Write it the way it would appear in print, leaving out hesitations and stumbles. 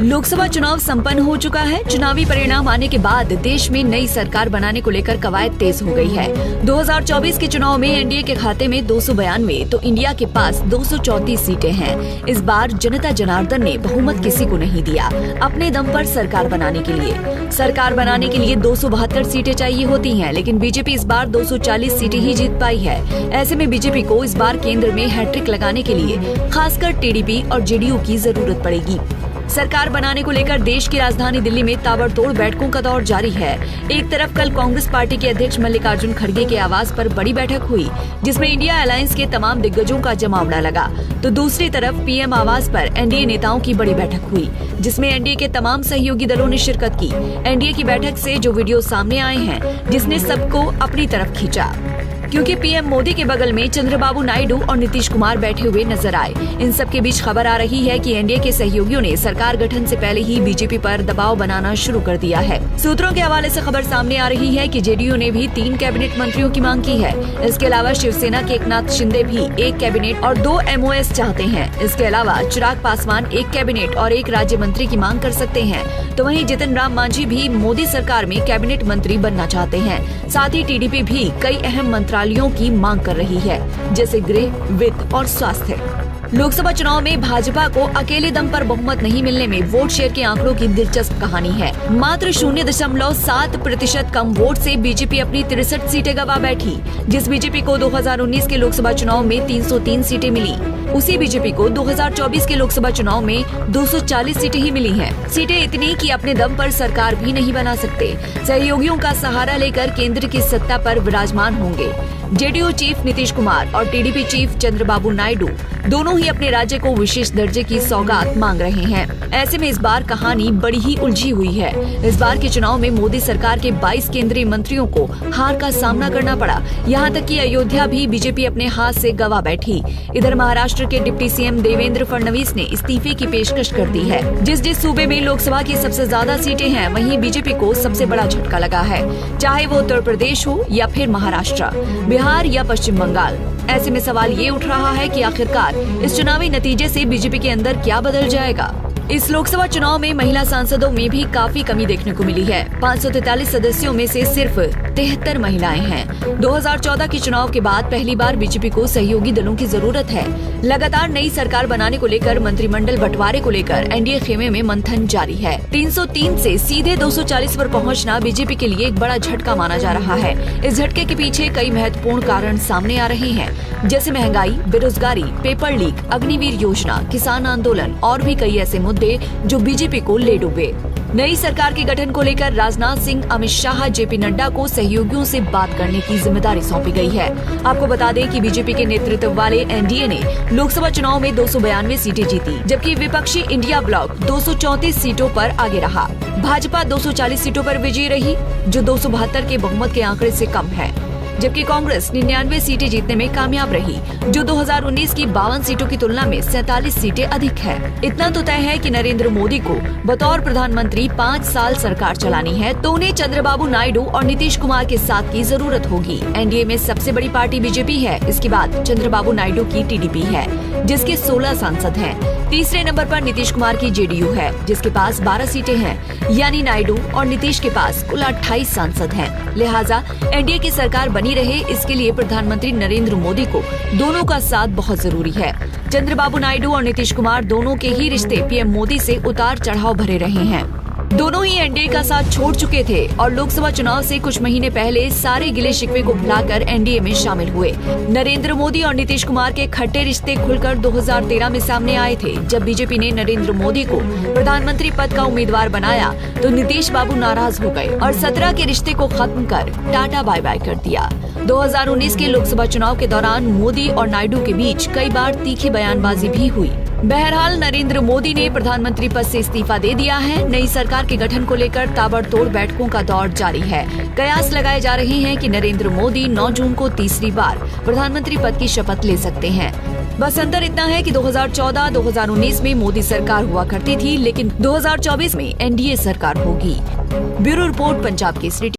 लोकसभा चुनाव संपन्न हो चुका है। चुनावी परिणाम आने के बाद देश में नई सरकार बनाने को लेकर कवायद तेज हो गई है। 2024 के चुनाव में एनडीए के खाते में 292 तो इंडिया के पास 234 सीटें हैं। इस बार जनता जनार्दन ने बहुमत किसी को नहीं दिया। अपने दम पर सरकार बनाने के लिए 272 सीटें चाहिए होती हैं, लेकिन बीजेपी इस बार 240 सीटें ही जीत पाई है। ऐसे में बीजेपी को इस बार केंद्र में हैट्रिक लगाने के लिए खासकर टीडीपी और जेडीयू की जरूरत पड़ेगी। सरकार बनाने को लेकर देश की राजधानी दिल्ली में ताबड़तोड़ बैठकों का दौर जारी है। एक तरफ कल कांग्रेस पार्टी के अध्यक्ष मल्लिकार्जुन खड़गे के आवास पर बड़ी बैठक हुई, जिसमें इंडिया अलायंस के तमाम दिग्गजों का जमावड़ा लगा, तो दूसरी तरफ पीएम आवास पर एनडीए नेताओं की बड़ी बैठक हुई, जिसमें एनडीए के तमाम सहयोगी दलों ने शिरकत की। एनडीए की बैठक से जो वीडियो सामने आए हैं, जिसने सबको अपनी तरफ खींचा, क्योंकि पीएम मोदी के बगल में चंद्रबाबू नायडू और नीतीश कुमार बैठे हुए नजर आए। इन सब के बीच खबर आ रही है कि एनडीए के सहयोगियों ने सरकार गठन से पहले ही बीजेपी पर दबाव बनाना शुरू कर दिया है। सूत्रों के हवाले से खबर सामने आ रही है कि जेडीयू ने भी 3 कैबिनेट मंत्रियों की मांग की है। इसके अलावा शिवसेना के एकनाथ शिंदे भी 1 कैबिनेट और 2 एमओएस चाहते हैं। इसके अलावा चिराग पासवान 1 कैबिनेट और 1 राज्य मंत्री की मांग कर सकते हैं। तो वहीं जितन राम मांझी भी मोदी सरकार में कैबिनेट मंत्री बनना चाहते हैं। साथ ही टीडीपी भी कई अहम मंत्रालयों की मांग कर रही है, जैसे गृह, वित्त और स्वास्थ्य। लोकसभा चुनाव में भाजपा को अकेले दम पर बहुमत नहीं मिलने में वोट शेयर के आंकड़ों की दिलचस्प कहानी है। मात्र 0.7% कम वोट से बीजेपी अपनी 63 सीटें गंवा बैठी। जिस बीजेपी को 2019 के लोकसभा चुनाव में 303 सीटें मिली, उसी बीजेपी को 2024 के लोकसभा चुनाव में 240 सीटें ही मिली हैं। सीटें इतनी कि अपने दम पर सरकार भी नहीं बना सकते। सहयोगियों का सहारा लेकर केंद्र की सत्ता पर विराजमान होंगे। जेडीयू चीफ नीतीश कुमार और टीडीपी चीफ चंद्रबाबू नायडू दोनों ही अपने राज्य को विशेष दर्जे की सौगात मांग रहे हैं। ऐसे में इस बार कहानी बड़ी ही उलझी हुई है। इस बार के चुनाव में मोदी सरकार के 22 केंद्रीय मंत्रियों को हार का सामना करना पड़ा। यहाँ तक कि अयोध्या भी बीजेपी अपने हाथ से गंवा बैठी। इधर महाराष्ट्र के डिप्टी सीएम देवेंद्र फडणवीस ने इस्तीफे की पेशकश कर दी है। जिस सूबे में लोकसभा की सबसे ज्यादा सीटें हैं, वहीं बीजेपी को सबसे बड़ा झटका लगा है, चाहे वो उत्तर प्रदेश हो या फिर महाराष्ट्र, बिहार या पश्चिम बंगाल। ऐसे में सवाल ये उठ रहा है कि आखिरकार इस चुनावी नतीजे से बीजेपी के अंदर क्या बदल जाएगा। इस लोकसभा चुनाव में महिला सांसदों में भी काफी कमी देखने को मिली है। 543 सदस्यों में से सिर्फ 73 महिलाएं हैं। 2014 के चुनाव के बाद पहली बार बीजेपी को सहयोगी दलों की जरूरत है। लगातार नई सरकार बनाने को लेकर मंत्रिमंडल बंटवारे को लेकर एनडीए खेमे में मंथन जारी है। 303 से सीधे 240 पर पहुंचना बीजेपी के लिए एक बड़ा झटका माना जा रहा है। इस झटके के पीछे कई महत्वपूर्ण कारण सामने आ रहे हैं, जैसे महंगाई, बेरोजगारी, पेपर लीक, अग्निवीर योजना, किसान आंदोलन और भी कई ऐसे मुद्दे जो बीजेपी को ले डूबे। नई सरकार के गठन को लेकर राजनाथ सिंह, अमित शाह, जेपी नड्डा को सहयोगियों से बात करने की जिम्मेदारी सौंपी गई है। आपको बता दें कि बीजेपी के नेतृत्व वाले एनडीए ने लोकसभा चुनाव में 292 सीटें जीती, जबकि विपक्षी इंडिया ब्लॉक 234 सीटों पर आगे रहा। भाजपा 240 सीटों पर विजयी रही, जो 272 के बहुमत के आंकड़े से कम है, जबकि कांग्रेस 99 सीटें जीतने में कामयाब रही, जो 2019 की 52 सीटों की तुलना में 47 सीटें अधिक है। इतना तो तय है कि नरेंद्र मोदी को बतौर प्रधानमंत्री 5 साल सरकार चलानी है, तो उन्हें चंद्रबाबू नायडू और नीतीश कुमार के साथ की जरूरत होगी। एनडीए में सबसे बड़ी पार्टी बीजेपी है। इसके बाद चंद्रबाबू नायडू की टीडीपी है, जिसके 16 सांसद हैं। तीसरे नंबर पर नीतीश कुमार की जेडीयू है, जिसके पास 12 सीटें हैं। यानी नायडू और नीतीश के पास कुल 28 सांसद हैं। लिहाजा एनडीए की सरकार बनी रहे, इसके लिए प्रधानमंत्री नरेंद्र मोदी को दोनों का साथ बहुत जरूरी है। चंद्रबाबू नायडू और नीतीश कुमार दोनों के ही रिश्ते पीएम मोदी से उतार चढ़ाव भरे रहे हैं। दोनों ही एनडीए का साथ छोड़ चुके थे और लोकसभा चुनाव से कुछ महीने पहले सारे गिले शिकवे को भुलाकर एनडीए में शामिल हुए। नरेंद्र मोदी और नीतीश कुमार के खट्टे रिश्ते खुलकर 2013 में सामने आए थे, जब बीजेपी ने नरेंद्र मोदी को प्रधानमंत्री पद का उम्मीदवार बनाया तो नीतीश बाबू नाराज हो गए और 17 के रिश्ते को खत्म कर टाटा बाय बाय कर दिया। 2019 के लोकसभा चुनाव के दौरान मोदी और नायडू के बीच कई बार तीखी बयानबाजी भी हुई। बहरहाल नरेंद्र मोदी ने प्रधानमंत्री पद से इस्तीफा दे दिया है। नई सरकार के गठन को लेकर ताबड़तोड़ बैठकों का दौर जारी है। कयास लगाए जा रहे हैं कि नरेंद्र मोदी 9 जून को तीसरी बार प्रधानमंत्री पद की शपथ ले सकते हैं। बस अंतर इतना है कि 2014-2019 में मोदी सरकार हुआ करती थी, लेकिन 2024 में एनडीए सरकार होगी। Bureau report, Punjab Kesari.